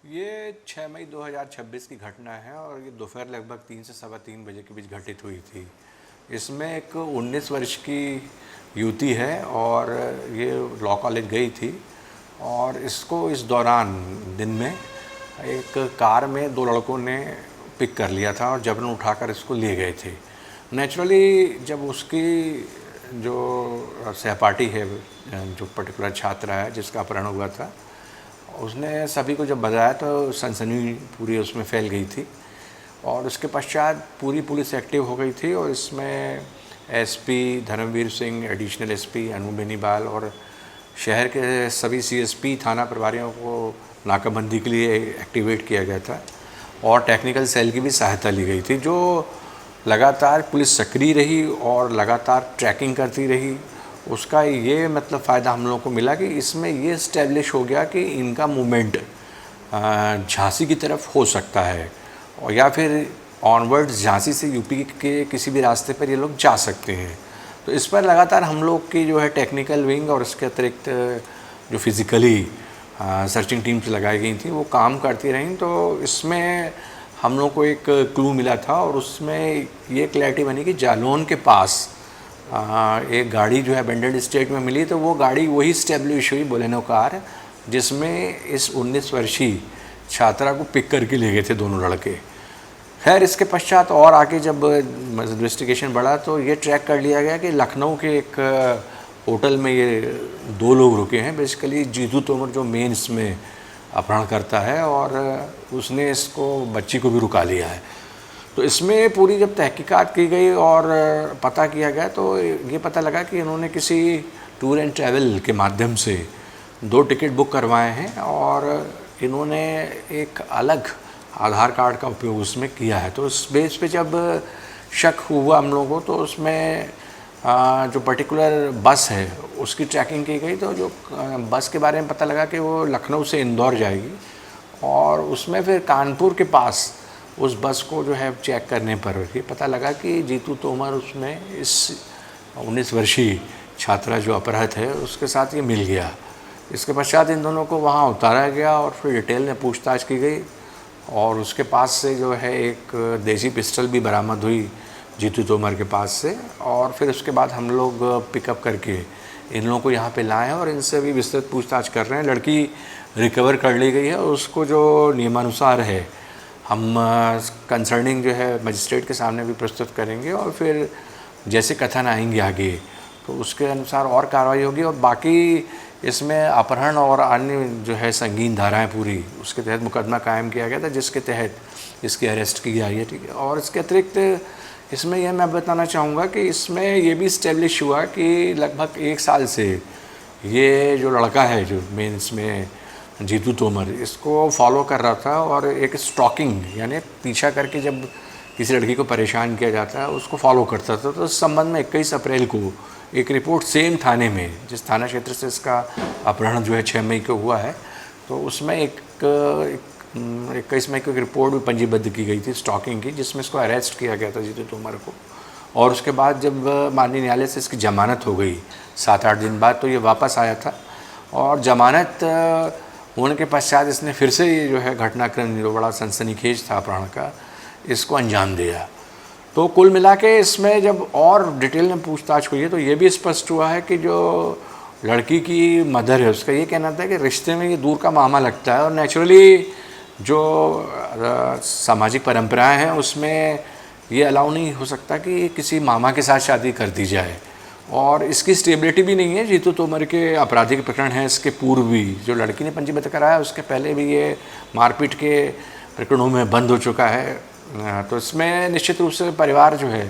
ये 6 मई 2026 की घटना है और ये दोपहर लगभग 3 से सवा 3 बजे के बीच घटित हुई थी। इसमें एक 19 वर्ष की युवती है और ये लॉ कॉलेज गई थी और इसको इस दौरान दिन में एक कार में दो लड़कों ने पिक कर लिया था और जबरन उठाकर इसको ले गए थे। नेचुरली जब उसकी जो सहपाठी है, जो पर्टिकुलर छात्रा है जिसका अपहरण हुआ था, उसने सभी को जब बताया तो सनसनी पूरी उसमें फैल गई थी और उसके पश्चात पूरी पुलिस एक्टिव हो गई थी और इसमें SP Dharmveer Singh, additional SP Anu Beniwal और शहर के सभी सीएसपी थाना प्रभारियों को नाकाबंदी के लिए एक्टिवेट किया गया था और टेक्निकल सेल की भी सहायता ली गई थी, जो लगातार पुलिस सक्रिय रही और लगातार ट्रैकिंग करती रही। उसका ये मतलब फ़ायदा हम लोगों को मिला कि इसमें ये इस्टेब्लिश हो गया कि इनका मूवमेंट झांसी की तरफ हो सकता है और या फिर ऑनवर्ड झांसी से यूपी के किसी भी रास्ते पर ये लोग जा सकते हैं। तो इस पर लगातार हम लोग की जो है टेक्निकल विंग और इसके अतिरिक्त जो फिज़िकली सर्चिंग टीम्स लगाई गई थी वो काम करती रहीं। तो इसमें हम लोग को एक क्लू मिला था और उसमें ये क्लैरिटी बनी कि जालौन के पास एक गाड़ी जो है अबेंडेड स्टेट में मिली। तो वो गाड़ी वही स्टेब्लिश हुई बोलेनो कार जिसमें इस 19 वर्षीय छात्रा को पिक करके ले गए थे दोनों लड़के। खैर इसके पश्चात और आगे जब इन्वेस्टिगेशन बढ़ा तो ये ट्रैक कर लिया गया कि लखनऊ के एक होटल में ये दो लोग रुके हैं। बेसिकली जीतू तोमर जो मेन इसमें अपहरण करता है और उसने इसको बच्ची को भी रुका लिया है। तो इसमें पूरी जब तहकीकात की गई और पता किया गया तो ये पता लगा कि इन्होंने किसी टूर एंड ट्रैवल के माध्यम से 2 टिकट बुक करवाए हैं और इन्होंने एक अलग आधार कार्ड का उपयोग उसमें किया है। तो उस बेस पे जब शक हुआ हम लोगों को तो उसमें जो पर्टिकुलर बस है उसकी ट्रैकिंग की गई। तो जो बस के बारे में पता लगा कि वो लखनऊ से इंदौर जाएगी और उसमें फिर कानपुर के पास उस बस को जो है चेक करने पर ये पता लगा कि जीतू तोमर उसमें इस 19 वर्षीय छात्रा जो अपहृत है उसके साथ ये मिल गया। इसके पश्चात इन दोनों को वहाँ उतारा गया और फिर डिटेल में पूछताछ की गई और उसके पास से जो है एक देसी पिस्टल भी बरामद हुई जीतू तोमर के पास से। और फिर उसके बाद हम लोग पिकअप करके इन लोगों को यहाँ पे लाए हैं और इनसे भी विस्तृत पूछताछ कर रहे हैं। लड़की रिकवर कर ली गई है और उसको जो नियमानुसार है हम कंसर्निंग जो है मजिस्ट्रेट के सामने भी प्रस्तुत करेंगे और फिर जैसे कथन आएंगे आगे तो उसके अनुसार और कार्रवाई होगी। और बाकी इसमें अपहरण और अन्य जो है संगीन धाराएं पूरी उसके तहत मुकदमा कायम किया गया था जिसके तहत इसकी अरेस्ट की गई है। ठीक है। और इसके अतिरिक्त इसमें यह मैं बताना चाहूँगा कि इसमें ये भी इस्टेब्लिश हुआ कि लगभग 1 साल से ये जो लड़का है जो मेन इसमें जीतू तोमर इसको फॉलो कर रहा था और एक स्टॉकिंग यानी पीछा करके जब किसी लड़की को परेशान किया जाता है उसको फॉलो करता था। तो इस संबंध में 21 अप्रैल को एक रिपोर्ट सेम थाने में जिस थाना क्षेत्र से इसका अपहरण जो है 6 मई को हुआ है तो उसमें 21 मई को एक रिपोर्ट भी पंजीबद्ध की गई थी स्टॉकिंग की, जिसमें इसको अरेस्ट किया गया था जीतू तोमर को। और उसके बाद जब माननीय न्यायालय से इसकी जमानत हो गई 7-8 दिन बाद तो ये वापस आया था और जमानत होने के पश्चात इसने फिर से ये जो है घटनाक्रम जो बड़ा सनसनीखेज था अपहरण का इसको अंजाम दिया। तो कुल मिला के इसमें जब और डिटेल में पूछताछ हुई है तो ये भी स्पष्ट हुआ है कि जो लड़की की मदर है उसका ये कहना था कि रिश्ते में ये दूर का मामा लगता है और नेचुरली जो सामाजिक परंपराएं हैं उसमें ये अलाउ नहीं हो सकता कि किसी मामा के साथ शादी कर दी जाए। और इसकी स्टेबिलिटी भी नहीं है। जीतू तोमर के आपराधिक प्रकरण हैं इसके पूर्व भी जो लड़की ने पंजीबद्ध कराया उसके पहले भी ये मारपीट के प्रकरणों में बंद हो चुका है। तो इसमें निश्चित रूप से परिवार जो है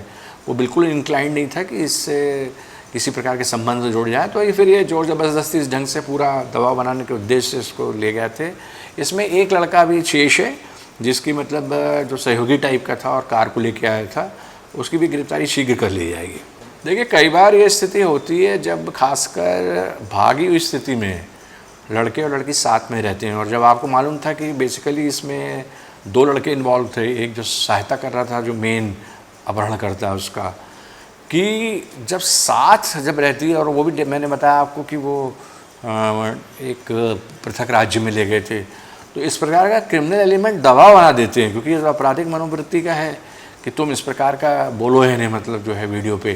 वो बिल्कुल इंक्लाइंड नहीं था कि इससे किसी प्रकार के संबंध जुड़ जाए। तो ये फिर ये जोर ज़बरदस्ती इस ढंग से पूरा दबाव बनाने के उद्देश्य से इसको ले गए थे। इसमें एक लड़का भी शेष है जिसकी मतलब जो सहयोगी टाइप का था और कार को लेके आया था, उसकी भी गिरफ्तारी शीघ्र कर ली जाएगी। देखिए कई बार ये स्थिति होती है जब खासकर भागी हुई स्थिति में लड़के और लड़की साथ में रहते हैं और जब आपको मालूम था कि बेसिकली इसमें 2 लड़के इन्वॉल्व थे, एक जो सहायता कर रहा था जो मेन अपहरण करता है उसका, कि जब साथ जब रहती है और वो भी मैंने बताया आपको कि वो एक पृथक राज्य में ले गए थे। तो तो इस प्रकार का क्रिमिनल एलिमेंट दबाव बना देते हैं, क्योंकि ये आपराधिक मनोवृत्ति का है कि तुम इस प्रकार का बोलो है नहीं, मतलब जो है वीडियो पे।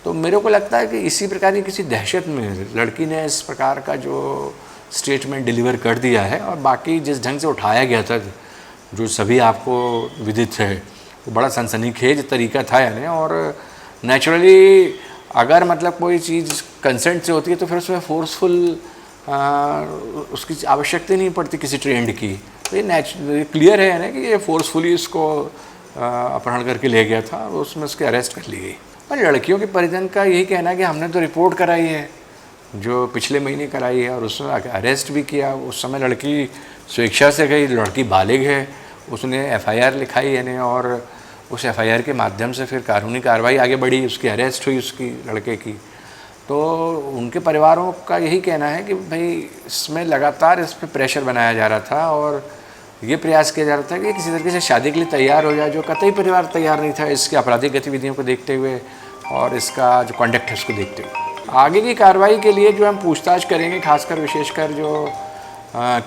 तो मेरे को लगता है कि इसी प्रकार की किसी दहशत में लड़की ने इस प्रकार का जो स्टेटमेंट डिलीवर कर दिया है, और बाकी जिस ढंग से उठाया गया था जो सभी आपको विदित है, वो बड़ा सनसनीखेज तरीका था यानी। और नेचुरली अगर मतलब कोई चीज़ कंसेंट से होती है तो फिर उसमें फोर्सफुल उसकी आवश्यकता नहीं पड़ती किसी ट्रेंड की। तो ये क्लियर है ना कि ये फोर्सफुली इसको अपहरण करके ले गया था, और उसमें उसकी अरेस्ट कर ली गई। पर लड़कियों के परिजन का यही कहना है कि हमने तो रिपोर्ट कराई है जो पिछले महीने कराई है, और उसमें अरेस्ट भी किया। उस समय लड़की स्वेच्छा से गई, लड़की बालिग है, उसने FIR लिखाई यानी, और उस FIR के माध्यम से फिर कानूनी कार्रवाई आगे बढ़ी, उसकी अरेस्ट हुई उसकी लड़के की। तो उनके परिवारों का यही कहना है कि भाई इसमें लगातार इस पर प्रेशर बनाया जा रहा था, और ये प्रयास किया जा रहा था कि किसी तरीके से शादी के लिए तैयार हो जाए, जो कतई परिवार तैयार नहीं था इसके आपराधिक गतिविधियों को देखते हुए और इसका जो कॉन्डक्ट है उसको देखते हुए। आगे की कार्रवाई के लिए जो हम पूछताछ करेंगे, खासकर विशेषकर जो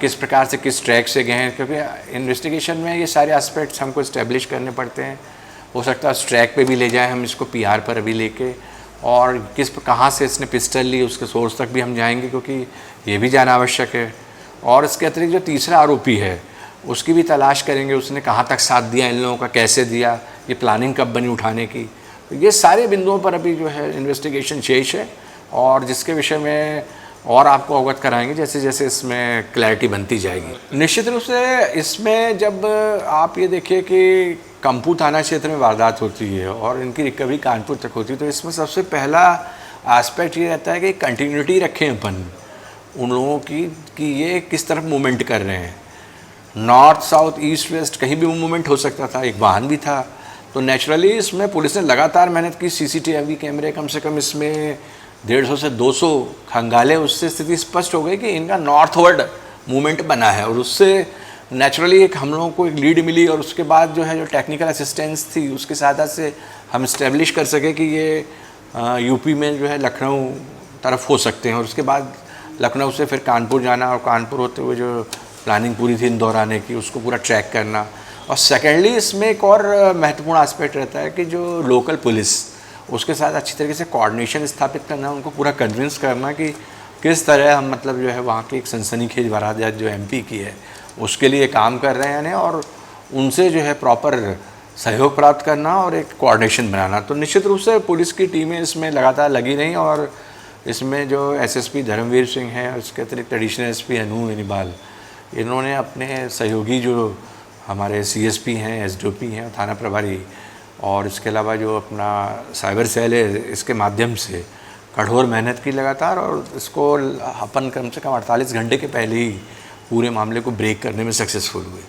किस प्रकार से किस ट्रैक से गए हैं, क्योंकि इन्वेस्टिगेशन में ये सारे एस्पेक्ट्स हमको इस्टेब्लिश करने पड़ते हैं। हो सकता है उस ट्रैक पे भी ले जाएं हम इसको, PR पर अभी लेके, और कहाँ से इसने पिस्टल ली उसके सोर्स तक भी हम जाएंगे, क्योंकि ये भी जानना आवश्यक है। और इसके अतिरिक्त जो तीसरा आरोपी है उसकी भी तलाश करेंगे, उसने कहाँ तक साथ दिया इन लोगों का, कैसे दिया, ये प्लानिंग कब बनी उठाने की। तो ये सारे बिंदुओं पर अभी जो है इन्वेस्टिगेशन शेष है, और जिसके विषय में और आपको अवगत कराएंगे जैसे जैसे इसमें क्लैरिटी बनती जाएगी। निश्चित रूप से इसमें जब आप ये देखिए कि कंपू थाना क्षेत्र में वारदात होती है और इनकी रिकवरी कानपुर तक होती है, तो इसमें सबसे पहला एस्पेक्ट ये रहता है कि कंटिन्यूटी रखें अपन उन लोगों की कि ये किस तरफ मूवमेंट कर रहे हैं। नॉर्थ साउथ ईस्ट वेस्ट कहीं भी मूवमेंट हो सकता था, एक वाहन भी था। तो नेचुरली इसमें पुलिस ने लगातार मेहनत की, CCTV कैमरे कम से कम इसमें 150 से 200 खंगाले, उससे स्थिति स्पष्ट हो गई कि इनका नॉर्थवर्ड मूवमेंट बना है, और उससे नेचुरली एक हम लोगों को एक लीड मिली, और उसके बाद जो है जो टेक्निकल असिस्टेंस थी उसकी सहायता से हम इस्टेब्लिश कर सके कि ये यूपी में जो है लखनऊ तरफ हो सकते हैं, और उसके बाद लखनऊ से फिर कानपुर जाना, और कानपुर होते हुए जो प्लानिंग पूरी थी इंदौर आने की उसको पूरा ट्रैक करना। और सेकेंडली इसमें एक और महत्वपूर्ण एस्पेक्ट रहता है कि जो लोकल पुलिस उसके साथ अच्छी तरीके से कोऑर्डिनेशन स्थापित करना, उनको पूरा कन्विंस करना कि किस तरह हम मतलब जो है वहाँ की एक सनसनीखेज वारदात जो MP की है उसके लिए काम कर रहे हैं, और उनसे जो है प्रॉपर सहयोग प्राप्त करना और एक कोऑर्डिनेशन बनाना। तो निश्चित रूप से पुलिस की टीमें इसमें लगातार लगी रहीं, और इसमें जो SSP धर्मवीर सिंह हैं, उसके अतिरिक्त एडिशनल SP अनु बेनीवाल, इन्होंने अपने सहयोगी जो हमारे CSP हैं, SDOP हैं, थाना प्रभारी, और इसके अलावा जो अपना साइबर सेल है, इसके माध्यम से कठोर मेहनत की लगातार, और इसको अपन कम से कम 48 घंटे के पहले ही पूरे मामले को ब्रेक करने में सक्सेसफुल हुए।